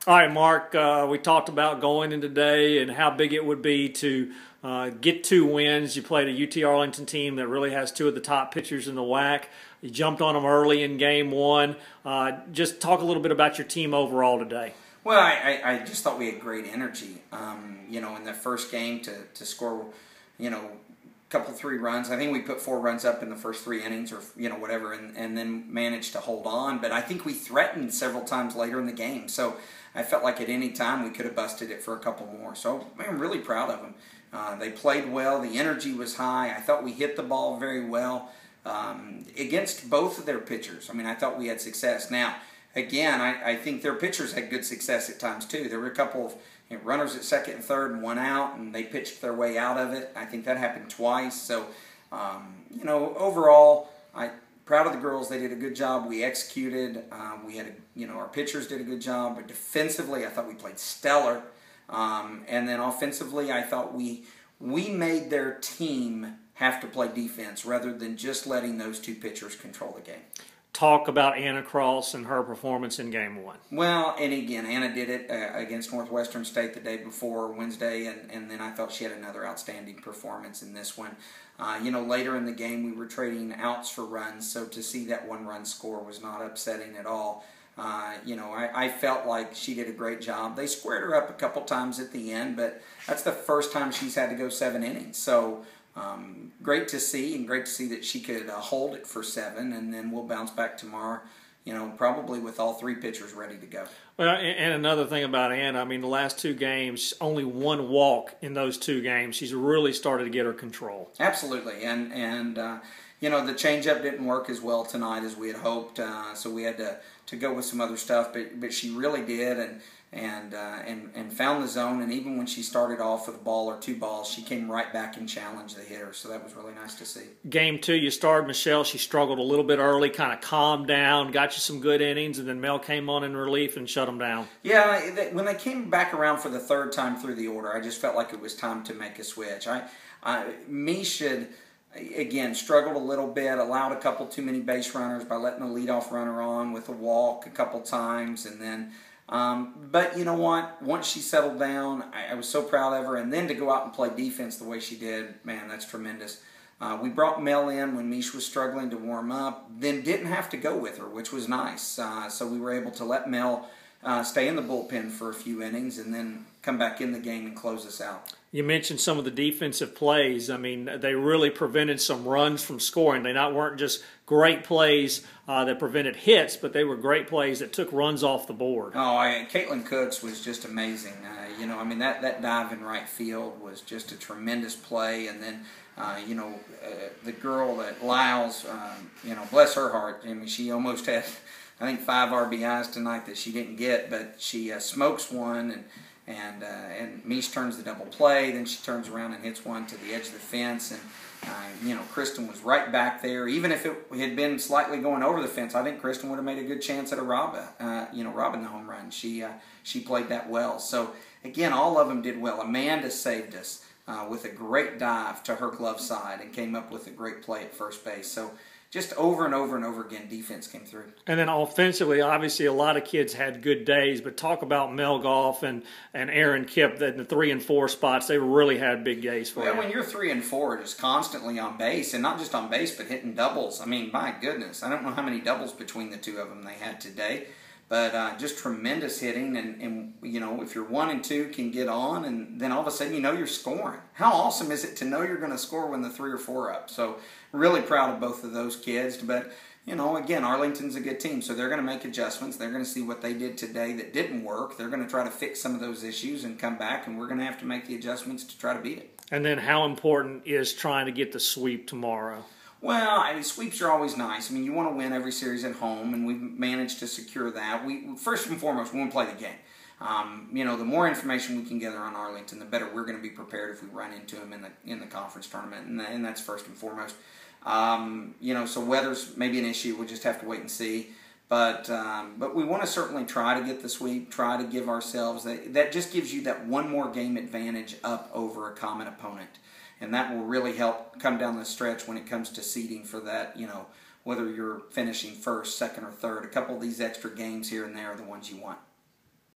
All right, Mark, we talked about going in today and how big it would be to get 2 wins. You played a UT Arlington team that really has two of the top pitchers in the WAC. You jumped on them early in game one. Just talk a little bit about your team overall today. Well, I just thought we had great energy. In the first game to score, couple 3 runs. I think we put 4 runs up in the first 3 innings, or whatever, and then managed to hold on. But I think we threatened several times later in the game. So I felt like at any time we could have busted it for a couple more. So I'm really proud of them. They played well. The energy was high. I thought we hit the ball very well against both of their pitchers. I thought we had success. Now, again, I think their pitchers had good success at times too. There were a couple of runners at second and third and 1 out, and they pitched their way out of it. I think that happened twice. So, overall, I'm proud of the girls. They did a good job. We executed. We had, our pitchers did a good job. But defensively, I thought we played stellar. And then offensively, I thought we made their team have to play defense rather than just letting those 2 pitchers control the game. Talk about Anna Cross and her performance in game one. Well, and again, Anna did it against Northwestern State the day before Wednesday, and then I thought she had another outstanding performance in this one. Later in the game we were trading outs for runs, so to see that 1-run score was not upsetting at all. I felt like she did a great job. They squared her up a couple times at the end, but that's the first time she's had to go 7 innings. So great to see, and great to see that she could hold it for 7, and then we'll bounce back tomorrow, probably with all 3 pitchers ready to go. Well, and another thing about Anna, the last 2 games, only 1 walk in those 2 games. She's really started to get her control. Absolutely, and the changeup didn't work as well tonight as we had hoped, so we had to go with some other stuff, but she really did, and found the zone, and even when she started off with a ball or 2 balls, she came right back and challenged the hitter, so that was really nice to see. Game 2, you started Michelle. She struggled a little bit early, kind of calmed down, got you some good innings, and then Mel came on in relief and shut them down. Yeah, when they came back around for the 3rd time through the order, I just felt like it was time to make a switch. Misha, again, struggled a little bit, allowed a couple too many base runners by letting the leadoff runner on with a walk a couple times, and then but you know what? Once she settled down, I was so proud of her. And then to go out and play defense the way she did, man, that's tremendous. We brought Mel in when Mish was struggling to warm up, then didn't have to go with her, which was nice. So we were able to let Mel stay in the bullpen for a few innings and then come back in the game and close us out. You mentioned some of the defensive plays. They really prevented some runs from scoring. They weren't just great plays that prevented hits, but they were great plays that took runs off the board. Caitlin Cooks was just amazing. That dive in right field was just a tremendous play. And then, the girl at Lyles, bless her heart. She almost had, I think, 5 RBIs tonight that she didn't get, but she smokes one, and Mish turns the double play. Then she turns around and hits one to the edge of the fence, and Kristen was right back there. Even if it had been slightly going over the fence, I think Kristen would have made a good chance at a robbing the home run. She played that well. So again, all of them did well. Amanda saved us with a great dive to her glove side and came up with a great play at first base. So just over and over and over again, defense came through. And then offensively, obviously a lot of kids had good days, but talk about Mel Goff and Aaron Kipp, the 3 and 4 spots. They really had big days for you. When you're 3 and 4, just constantly on base, and not just on base, but hitting doubles. My goodness. I don't know how many doubles between the 2 of them they had today. But just tremendous hitting, and if you're 1 and 2 can get on, and then all of a sudden you're scoring. How awesome is it to know you're going to score when the 3 or 4 up? So really proud of both of those kids. But again, Arlington's a good team, so they're going to make adjustments. They're going to see what they did today that didn't work. They're going to try to fix some of those issues and come back, and we're going to have to make the adjustments to try to beat it. And then how important is trying to get the sweep tomorrow? Well, sweeps are always nice. You want to win every series at home, and we've managed to secure that. First and foremost, we want to play the game. The more information we can gather on Arlington, the better we're going to be prepared if we run into them in the conference tournament, and that's first and foremost. So weather's maybe an issue. We'll just have to wait and see. But we want to certainly try to get the sweep, try to give ourselves that just gives you that 1 more game advantage up over a common opponent. And that will really help come down the stretch when it comes to seeding for that, whether you're finishing first, second, or third. A couple of these extra games here and there are the ones you want.